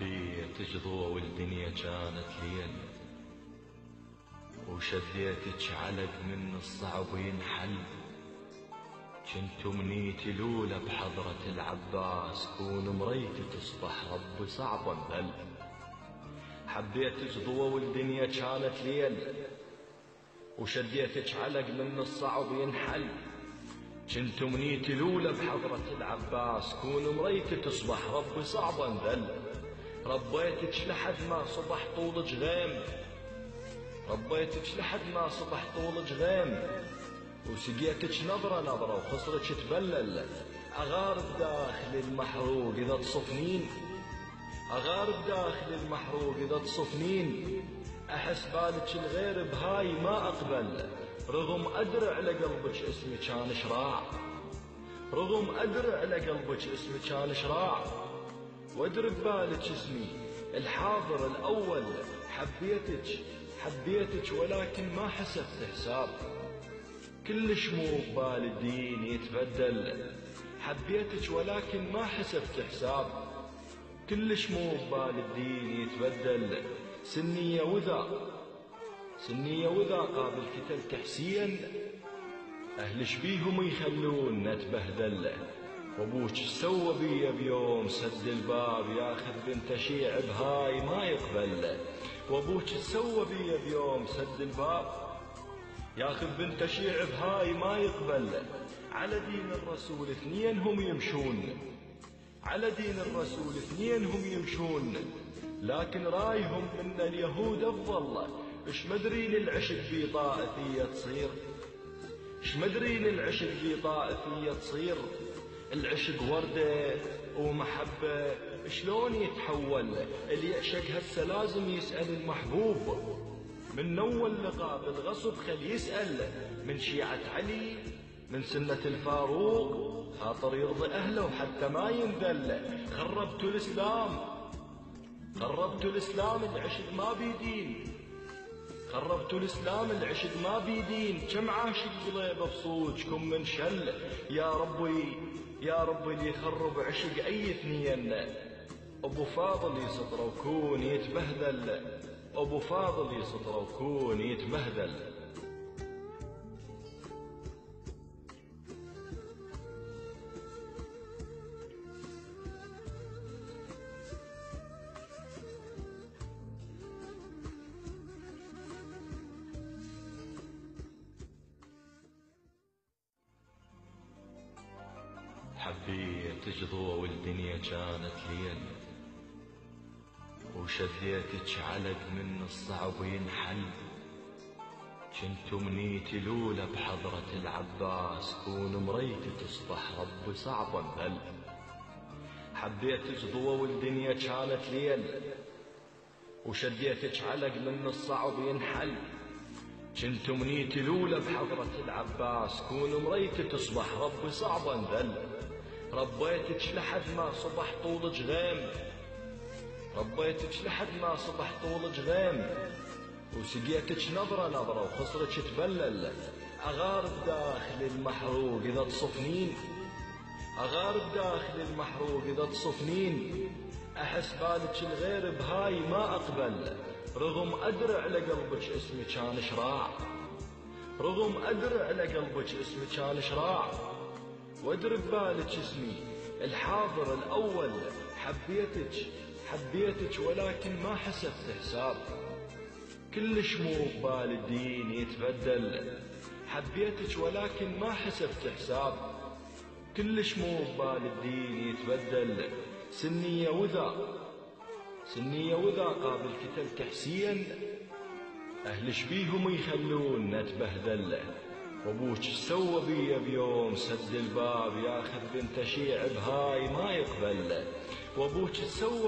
حبيت جضوة والدنيا كانت ليل، وشديتك علق من الصعب ينحل. كنت منيتي الأولى بحضرة العباس، كون مريتي تصبح رب صعب انذل. حبيت جضوة والدنيا كانت ليل، وشديتك علق من الصعب ينحل. كنت منيتي الأولى بحضرة العباس، كون مريتي تصبح رب صعب انذل. ربيتك لحد ما صبح طولك غيم، ربيتك لحد ما صبح طولك غيم. وسقيتك نظرة نظرة وخصرك تبلل. أغارب داخل المحروق إذا تصفنين، أغارب داخل المحروق إذا تصفنين. أحس بالك الغير بهاي ما أقبل، رغم أدري على قلبك اسمي كان شراع، رغم أدري على قلبك اسمي كان شراع. وأدري ببالك اسمي الحاضر الأول. حبيتك ولكن ما حسبت حساب، كلش مو ببال الدين يتبدل. حبيتك ولكن ما حسبت حساب، كلش مو ببال الدين يتبدل. سنية وذا قابل كتلت حسين، أهلش بيهم يخلون نتبهدل. وابوك سوى بيا بيوم سد الباب، ياخذ بنت شيع بهاي ما يقبل. وابوك سوى بيا بيوم سد الباب، ياخذ بنت شيع بهاي ما يقبل. على دين الرسول اثنين هم يمشون، على دين الرسول اثنين هم يمشون، لكن رايهم من اليهود افضل. اش مدرين العشق في طائفية تصير، اش مدرين العشق في طائفية تصير. العشق وردة ومحبة شلون يتحول، اللي يعشق هسه لازم يسأل المحبوب. من أول لقاء بالغصب خل يسأل، من شيعة علي من سنة الفاروق، خاطر يرضي أهله وحتى ما ينذل. خربتوا الإسلام، خربتوا الإسلام العشق ما بيدين، خربتوا الإسلام العشق ما بيدين. كم عاشق قليب بصوتكم من شل، يا ربي يا ربي اللي يخرب عشق أي اثنين. أبو فاضل يسطر وكون يتبهدل، أبو فاضل يسطر وكون يتبهدل. حبيت جضوة والدنيا كانت ليل، وشديتك علق من الصعب ينحل. كنت منيتي الأولى بحضرة العباس، كون مريتي تصبح رب صعب انذل. حبيت جضوة والدنيا كانت ليل، وشديتك علق من الصعب ينحل. كنت منيتي الأولى بحضرة العباس، كون مريتي تصبح رب صعب انذل. ربيتك لحد ما صبح طولك غيم، ربيتك لحد ما صبح طولك غيم. وسقيتك نظرة نظرة وخصرك تبلل. أغارب داخل المحروق إذا تصفنين، أغارب داخل المحروق إذا تصفنين. أحس بالك الغير بهاي ما أقبل، رغم أدري على قلبك اسمي كان شراع، رغم أدري على قلبك اسمي كان شراع. وأدري ببالك اسمي الحاضر الأول. حبيتك ولكن ما حسبت حساب، كلش مو ببال الدين يتبدل. حبيتك ولكن ما حسبت حساب، كلش مو ببال الدين يتبدل. سنية وذا قابل كتلت حسين، أهلش بيهم يخلون نتبهدل. وابوك سوى بيا بيوم سد الباب، ياخذ بنت شيع بهاي ما يقبل. وابوك سوى